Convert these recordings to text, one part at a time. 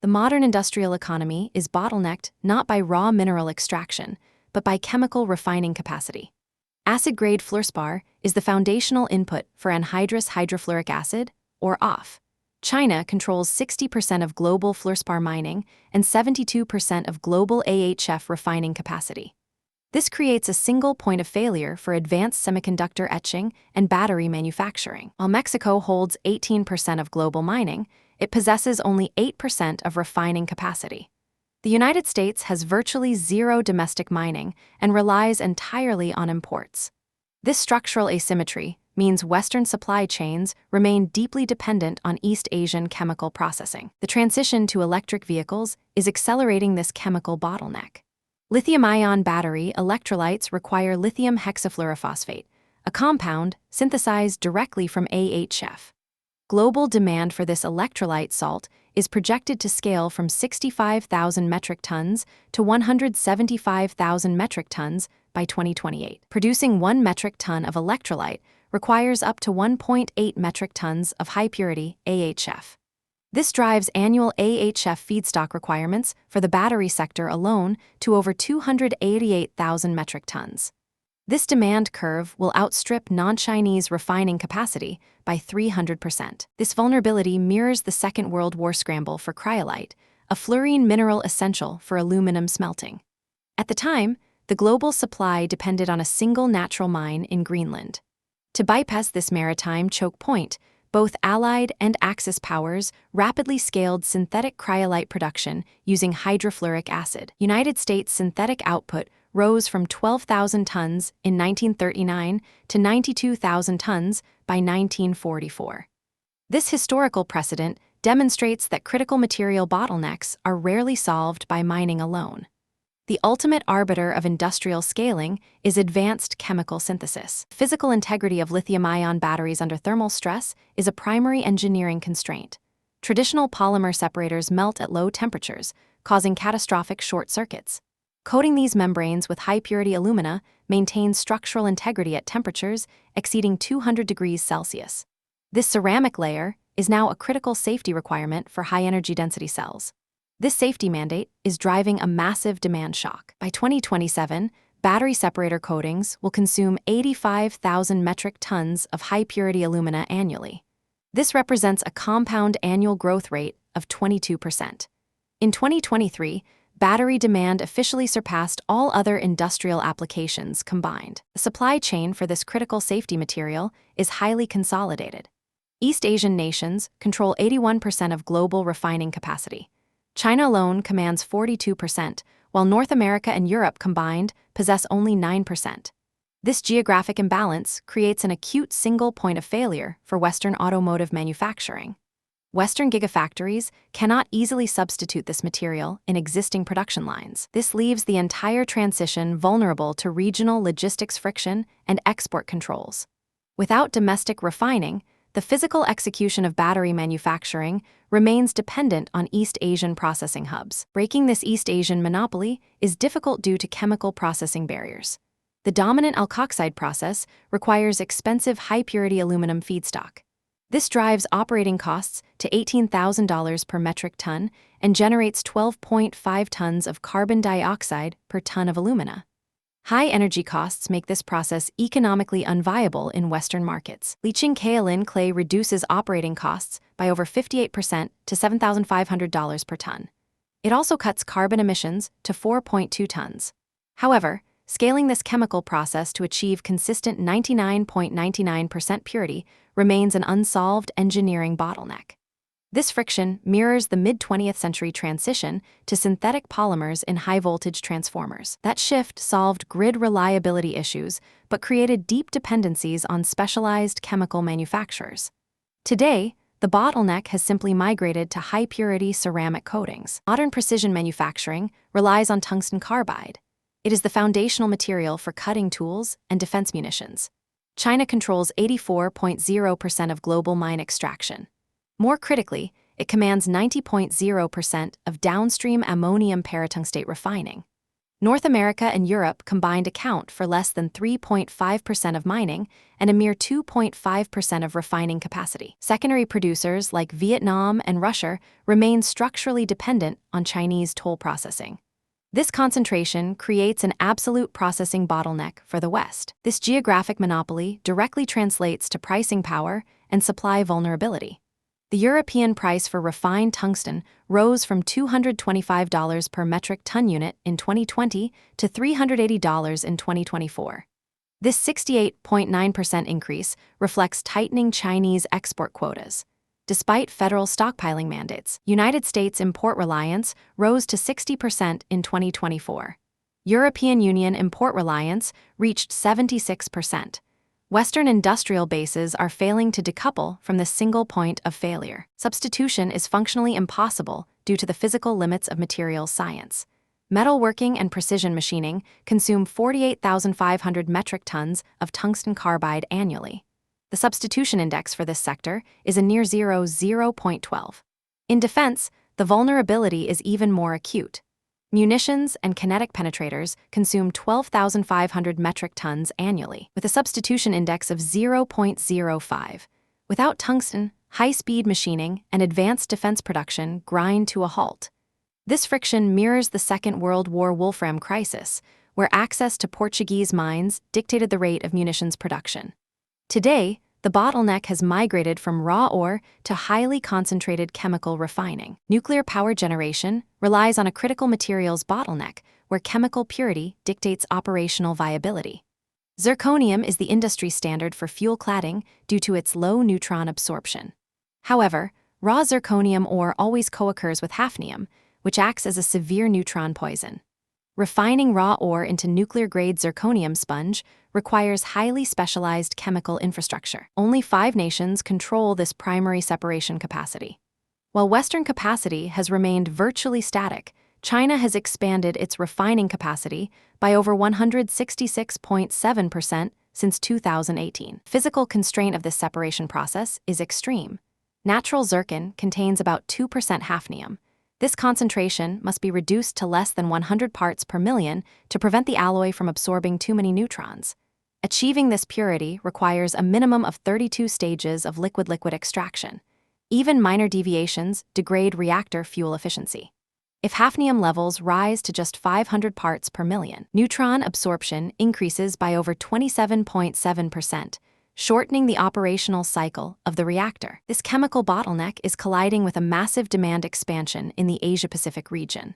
The modern industrial economy is bottlenecked not by raw mineral extraction, but by chemical refining capacity. Acid-grade fluorspar is the foundational input for anhydrous hydrofluoric acid, or AF. China controls 60% of global fluorspar mining and 72% of global AHF refining capacity. This creates a single point of failure for advanced semiconductor etching and battery manufacturing. While Mexico holds 18% of global mining, it possesses only 8% of refining capacity. The United States has virtually zero domestic mining and relies entirely on imports. This structural asymmetry means Western supply chains remain deeply dependent on East Asian chemical processing. The transition to electric vehicles is accelerating this chemical bottleneck. Lithium-ion battery electrolytes require lithium hexafluorophosphate, a compound synthesized directly from AHF. Global demand for this electrolyte salt is projected to scale from 65,000 metric tons to 175,000 metric tons by 2028. Producing 1 metric ton of electrolyte requires up to 1.8 metric tons of high-purity AHF. This drives annual AHF feedstock requirements for the battery sector alone to over 288,000 metric tons. This demand curve will outstrip non-Chinese refining capacity by 300%. This vulnerability mirrors the Second World War scramble for cryolite, a fluorine mineral essential for aluminum smelting. At the time, the global supply depended on a single natural mine in Greenland. To bypass this maritime choke point, both Allied and Axis powers rapidly scaled synthetic cryolite production using hydrofluoric acid. United States synthetic output rose from 12,000 tons in 1939 to 92,000 tons by 1944. This historical precedent demonstrates that critical material bottlenecks are rarely solved by mining alone. The ultimate arbiter of industrial scaling is advanced chemical synthesis. Physical integrity of lithium-ion batteries under thermal stress is a primary engineering constraint. Traditional polymer separators melt at low temperatures, causing catastrophic short circuits. Coating these membranes with high-purity alumina maintains structural integrity at temperatures exceeding 200 degrees Celsius. This ceramic layer is now a critical safety requirement for high-energy density cells. This safety mandate is driving a massive demand shock. By 2027, battery separator coatings will consume 85,000 metric tons of high-purity alumina annually. This represents a compound annual growth rate of 22%. In 2023, battery demand officially surpassed all other industrial applications combined. The supply chain for this critical safety material is highly consolidated. East Asian nations control 81% of global refining capacity. China alone commands 42%, while North America and Europe combined possess only 9%. This geographic imbalance creates an acute single point of failure for Western automotive manufacturing. Western gigafactories cannot easily substitute this material in existing production lines. This leaves the entire transition vulnerable to regional logistics friction and export controls. Without domestic refining, the physical execution of battery manufacturing remains dependent on East Asian processing hubs. Breaking this East Asian monopoly is difficult due to chemical processing barriers. The dominant alkoxide process requires expensive high-purity aluminum feedstock. This drives operating costs to $18,000 per metric ton and generates 12.5 tons of carbon dioxide per ton of alumina. High energy costs make this process economically unviable in Western markets. Leaching kaolin clay reduces operating costs by over 58% to $7,500 per ton. It also cuts carbon emissions to 4.2 tons. However, scaling this chemical process to achieve consistent 99.99% purity remains an unsolved engineering bottleneck. This friction mirrors the mid-20th century transition to synthetic polymers in high-voltage transformers. That shift solved grid reliability issues, but created deep dependencies on specialized chemical manufacturers. Today, the bottleneck has simply migrated to high-purity ceramic coatings. Modern precision manufacturing relies on tungsten carbide. It is the foundational material for cutting tools and defense munitions. China controls 84.0% of global mine extraction. More critically, it commands 90.0% of downstream ammonium paratungstate refining. North America and Europe combined account for less than 3.5% of mining and a mere 2.5% of refining capacity. Secondary producers like Vietnam and Russia remain structurally dependent on Chinese toll processing. This concentration creates an absolute processing bottleneck for the West. This geographic monopoly directly translates to pricing power and supply vulnerability. The European price for refined tungsten rose from $225 per metric ton unit in 2020 to $380 in 2024. This 68.9% increase reflects tightening Chinese export quotas. Despite federal stockpiling mandates, United States import reliance rose to 60% in 2024. European Union import reliance reached 76%. Western industrial bases are failing to decouple from the single point of failure. Substitution is functionally impossible due to the physical limits of materials science. Metalworking and precision machining consume 48,500 metric tons of tungsten carbide annually. The substitution index for this sector is a near zero 0.12. In defense, the vulnerability is even more acute. Munitions and kinetic penetrators consume 12,500 metric tons annually, with a substitution index of 0.05. Without tungsten, high-speed machining and advanced defense production grind to a halt. This friction mirrors the Second World War Wolfram crisis, where access to Portuguese mines dictated the rate of munitions production. Today, the bottleneck has migrated from raw ore to highly concentrated chemical refining. Nuclear power generation relies on a critical materials bottleneck where chemical purity dictates operational viability. Zirconium is the industry standard for fuel cladding due to its low neutron absorption. However, raw zirconium ore always co-occurs with hafnium, which acts as a severe neutron poison. Refining raw ore into nuclear-grade zirconium sponge requires highly specialized chemical infrastructure. Only 5 nations control this primary separation capacity. While Western capacity has remained virtually static, China has expanded its refining capacity by over 166.7% since 2018. Physical constraint of this separation process is extreme. Natural zircon contains about 2% hafnium. This concentration must be reduced to less than 100 parts per million to prevent the alloy from absorbing too many neutrons. Achieving this purity requires a minimum of 32 stages of liquid-liquid extraction. Even minor deviations degrade reactor fuel efficiency. If hafnium levels rise to just 500 parts per million, neutron absorption increases by over 27.7%. Shortening the operational cycle of the reactor. This chemical bottleneck is colliding with a massive demand expansion in the Asia-Pacific region.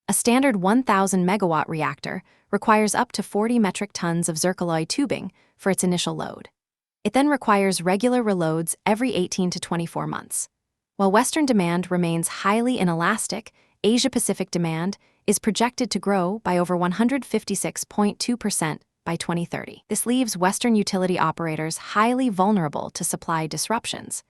A standard 1,000 megawatt reactor requires up to 40 metric tons of Zircaloy tubing for its initial load. It then requires regular reloads every 18 to 24 months. While Western demand remains highly inelastic, Asia-Pacific demand is projected to grow by over 156.2% by 2030. This leaves Western utility operators highly vulnerable to supply disruptions.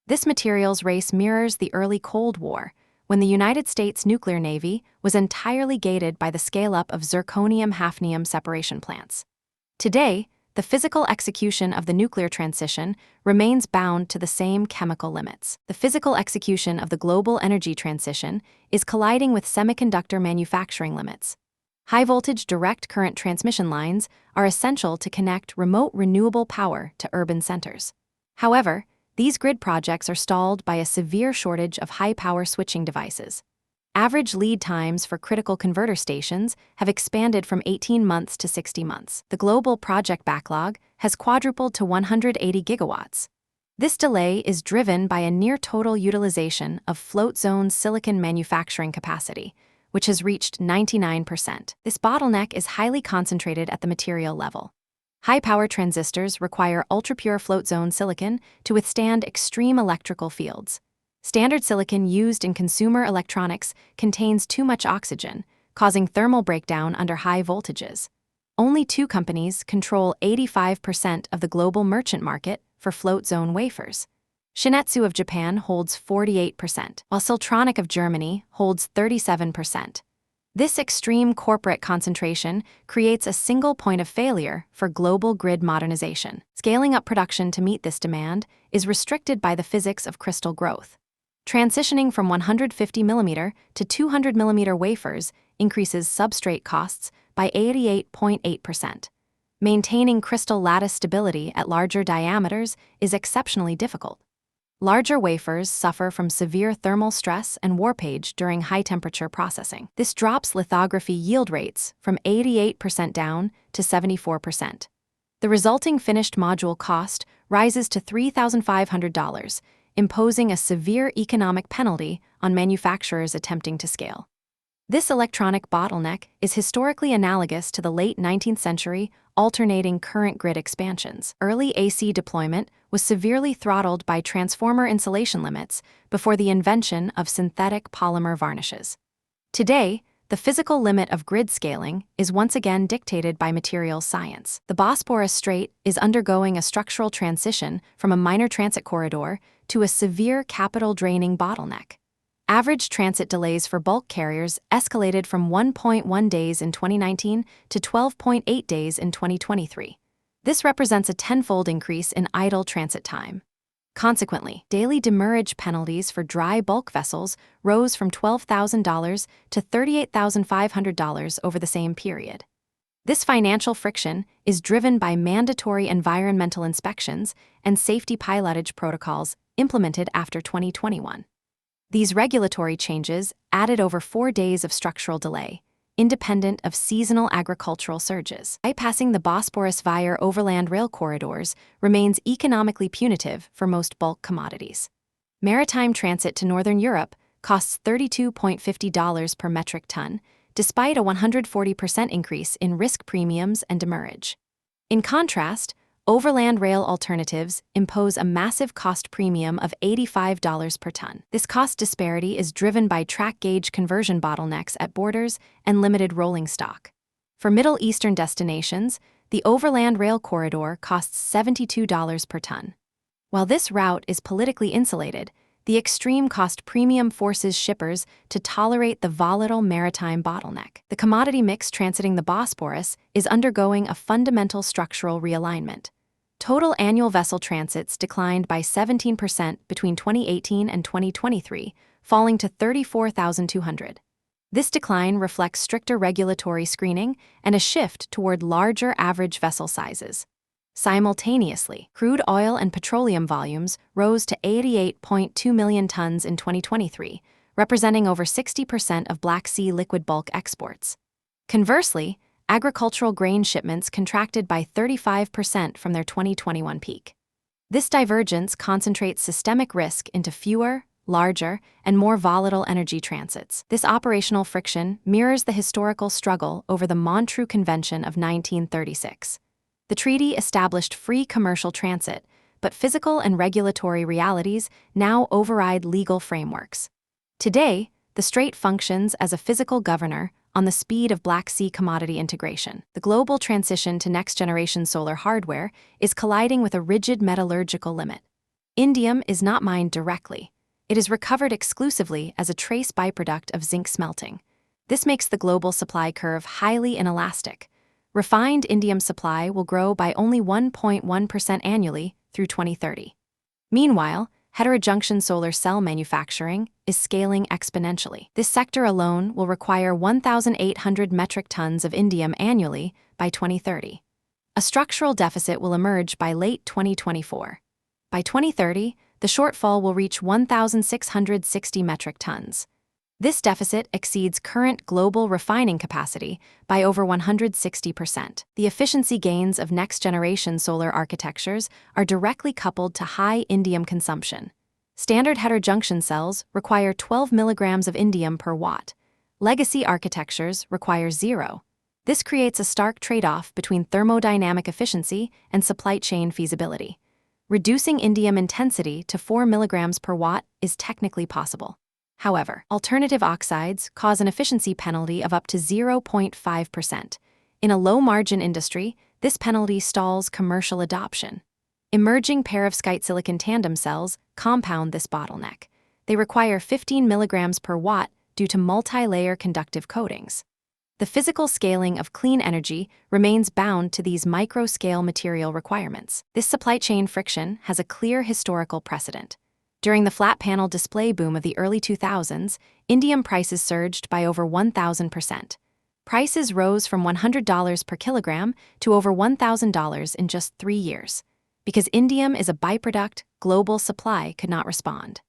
This materials race mirrors the early Cold War, when the United States nuclear navy was entirely gated by the scale-up of zirconium-hafnium separation plants. Today, the physical execution of the nuclear transition remains bound to the same chemical limits. The physical execution of the global energy transition is colliding with semiconductor manufacturing limits. High-voltage direct current transmission lines are essential to connect remote renewable power to urban centers. However, these grid projects are stalled by a severe shortage of high-power switching devices. Average lead times for critical converter stations have expanded from 18 months to 60 months. The global project backlog has quadrupled to 180 gigawatts. This delay is driven by a near-total utilization of float-zone silicon manufacturing capacity, which has reached 99%. This bottleneck is highly concentrated at the material level. High-power transistors require ultra-pure float-zone silicon to withstand extreme electrical fields. Standard silicon used in consumer electronics contains too much oxygen, causing thermal breakdown under high voltages. Only 2 companies control 85% of the global merchant market for float-zone wafers. Shinetsu of Japan holds 48%, while Siltronic of Germany holds 37%. This extreme corporate concentration creates a single point of failure for global grid modernization. Scaling up production to meet this demand is restricted by the physics of crystal growth. Transitioning from 150mm to 200mm wafers increases substrate costs by 88.8%. Maintaining crystal lattice stability at larger diameters is exceptionally difficult. Larger wafers suffer from severe thermal stress and warpage during high-temperature processing. This drops lithography yield rates from 88% down to 74%. The resulting finished module cost rises to $3,500, imposing a severe economic penalty on manufacturers attempting to scale. This electronic bottleneck is historically analogous to the late 19th century alternating current grid expansions. Early AC deployment was severely throttled by transformer insulation limits before the invention of synthetic polymer varnishes. Today, the physical limit of grid scaling is once again dictated by materials science. The Bosporus Strait is undergoing a structural transition from a minor transit corridor to a severe capital-draining bottleneck. Average transit delays for bulk carriers escalated from 1.1 days in 2019 to 12.8 days in 2023. This represents a tenfold increase in idle transit time. Consequently, daily demurrage penalties for dry bulk vessels rose from $12,000 to $38,500 over the same period. This financial friction is driven by mandatory environmental inspections and safety pilotage protocols implemented after 2021. These regulatory changes added over 4 days of structural delay, independent of seasonal agricultural surges. Bypassing the Bosporus-Vire overland rail corridors remains economically punitive for most bulk commodities. Maritime transit to Northern Europe costs $32.50 per metric ton, despite a 140% increase in risk premiums and demurrage. In contrast, overland rail alternatives impose a massive cost premium of $85 per ton. This cost disparity is driven by track gauge conversion bottlenecks at borders and limited rolling stock. For Middle Eastern destinations, the overland rail corridor costs $72 per ton. While this route is politically insulated, the extreme cost premium forces shippers to tolerate the volatile maritime bottleneck. The commodity mix transiting the Bosporus is undergoing a fundamental structural realignment. Total annual vessel transits declined by 17% between 2018 and 2023, falling to 34,200. This decline reflects stricter regulatory screening and a shift toward larger average vessel sizes. Simultaneously, crude oil and petroleum volumes rose to 88.2 million tons in 2023, representing over 60% of Black Sea liquid bulk exports. Conversely, agricultural grain shipments contracted by 35% from their 2021 peak. This divergence concentrates systemic risk into fewer, larger, and more volatile energy transits. This operational friction mirrors the historical struggle over the Montreux Convention of 1936. The treaty established free commercial transit, but physical and regulatory realities now override legal frameworks. Today, the Strait functions as a physical governor on the speed of Black Sea commodity integration. The global transition to next-generation solar hardware is colliding with a rigid metallurgical limit. Indium is not mined directly. It is recovered exclusively as a trace byproduct of zinc smelting. This makes the global supply curve highly inelastic. Refined indium supply will grow by only 1.1% annually through 2030. Meanwhile, heterojunction solar cell manufacturing is scaling exponentially. This sector alone will require 1,800 metric tons of indium annually by 2030. A structural deficit will emerge by late 2024. By 2030, the shortfall will reach 1,660 metric tons. This deficit exceeds current global refining capacity by over 160%. The efficiency gains of next-generation solar architectures are directly coupled to high indium consumption. Standard heterojunction cells require 12 milligrams of indium per watt. Legacy architectures require 0. This creates a stark trade-off between thermodynamic efficiency and supply chain feasibility. Reducing indium intensity to 4 milligrams per watt is technically possible. However, alternative oxides cause an efficiency penalty of up to 0.5%. In a low-margin industry, this penalty stalls commercial adoption. Emerging perovskite silicon tandem cells compound this bottleneck. They require 15 milligrams per watt due to multi-layer conductive coatings. The physical scaling of clean energy remains bound to these micro-scale material requirements. This supply chain friction has a clear historical precedent. During the flat panel display boom of the early 2000s, indium prices surged by over 1,000%. Prices rose from $100 per kilogram to over $1,000 in just 3 years. Because indium is a byproduct, global supply could not respond.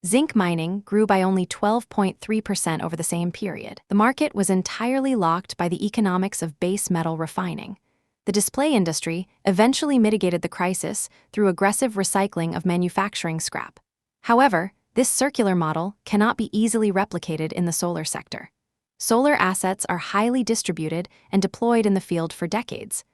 Zinc mining grew by only 12.3% over the same period. The market was entirely locked by the economics of base metal refining. The display industry eventually mitigated the crisis through aggressive recycling of manufacturing scrap. However, this circular model cannot be easily replicated in the solar sector. Solar assets are highly distributed and deployed in the field for decades.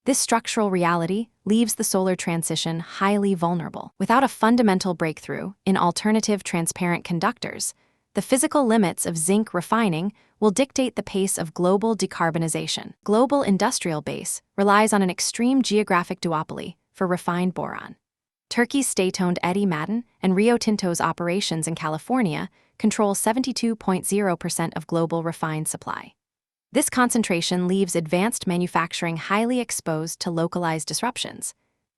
This structural reality leaves the solar transition highly vulnerable. Without a fundamental breakthrough in alternative transparent conductors, the physical limits of zinc refining will dictate the pace of global decarbonization. Global industrial base relies on an extreme geographic duopoly for refined boron. Turkey's state-owned Eti Maden and Rio Tinto's operations in California control 72.0% of global refined supply. This concentration leaves advanced manufacturing highly exposed to localized disruptions.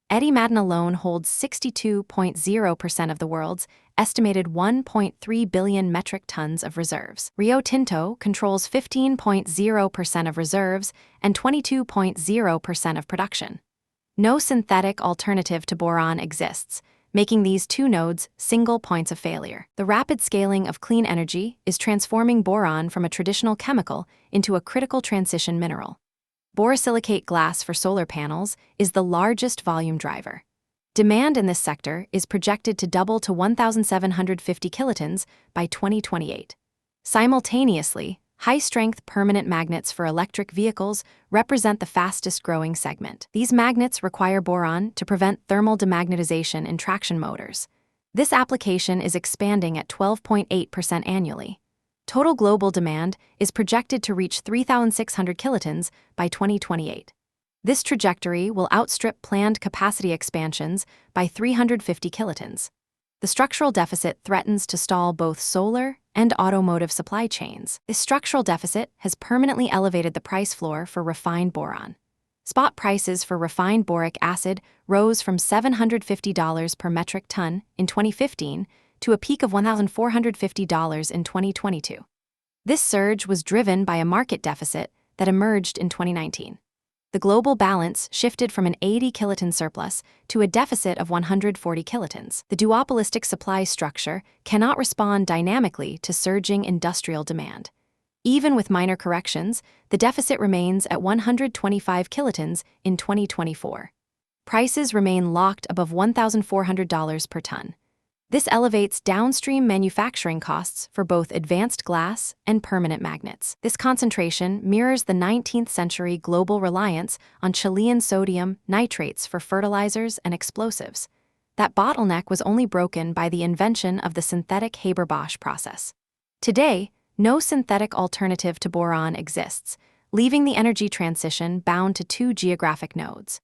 Eti Maden alone holds 62.0% of the world's estimated 1.3 billion metric tons of reserves. Rio Tinto controls 15.0% of reserves and 22.0% of production. No synthetic alternative to boron exists, making these two nodes single points of failure. The rapid scaling of clean energy is transforming boron from a traditional chemical into a critical transition mineral. Borosilicate glass for solar panels is the largest volume driver. Demand in this sector is projected to double to 1,750 kilotons by 2028. Simultaneously, high-strength permanent magnets for electric vehicles represent the fastest-growing segment. These magnets require boron to prevent thermal demagnetization in traction motors. This application is expanding at 12.8% annually. Total global demand is projected to reach 3,600 kilotons by 2028. This trajectory will outstrip planned capacity expansions by 350 kilotons. The structural deficit threatens to stall both solar and automotive supply chains. This structural deficit has permanently elevated the price floor for refined boron. Spot prices for refined boric acid rose from $750 per metric ton in 2015 to a peak of $1,450 in 2022. This surge was driven by a market deficit that emerged in 2019. The global balance shifted from an 80 kiloton surplus to a deficit of 140 kilotons. The duopolistic supply structure cannot respond dynamically to surging industrial demand. Even with minor corrections, the deficit remains at 125 kilotons in 2024. Prices remain locked above $1,400 per ton. This elevates downstream manufacturing costs for both advanced glass and permanent magnets. This concentration mirrors the 19th century global reliance on Chilean sodium nitrates for fertilizers and explosives. That bottleneck was only broken by the invention of the synthetic Haber-Bosch process. Today, no synthetic alternative to boron exists, leaving the energy transition bound to two geographic nodes.